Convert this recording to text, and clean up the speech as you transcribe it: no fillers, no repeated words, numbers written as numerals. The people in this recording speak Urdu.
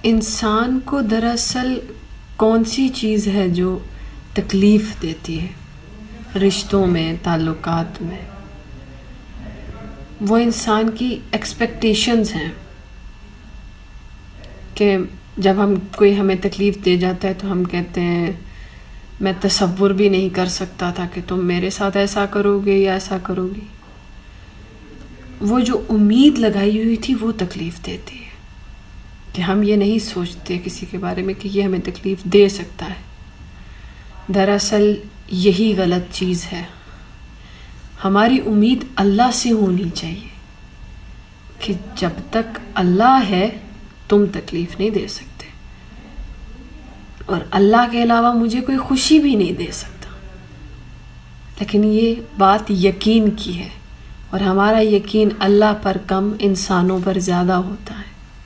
انسان کو دراصل کون سی چیز ہے جو تکلیف دیتی ہے رشتوں میں، تعلقات میں؟ وہ انسان کی ایکسپیکٹیشنز ہیں کہ جب کوئی ہمیں تکلیف دے جاتا ہے تو ہم کہتے ہیں میں تصور بھی نہیں کر سکتا تھا کہ تم میرے ساتھ ایسا کرو گے یا ایسا کرو گی. وہ جو امید لگائی ہوئی تھی وہ تکلیف دیتی ہے کہ ہم یہ نہیں سوچتے کسی کے بارے میں کہ یہ ہمیں تکلیف دے سکتا ہے. دراصل یہی غلط چیز ہے. ہماری امید اللہ سے ہونی چاہیے کہ جب تک اللہ ہے تم تکلیف نہیں دے سکتے، اور اللہ کے علاوہ مجھے کوئی خوشی بھی نہیں دے سکتا. لیکن یہ بات یقین کی ہے، اور ہمارا یقین اللہ پر کم، انسانوں پر زیادہ ہوتا ہے.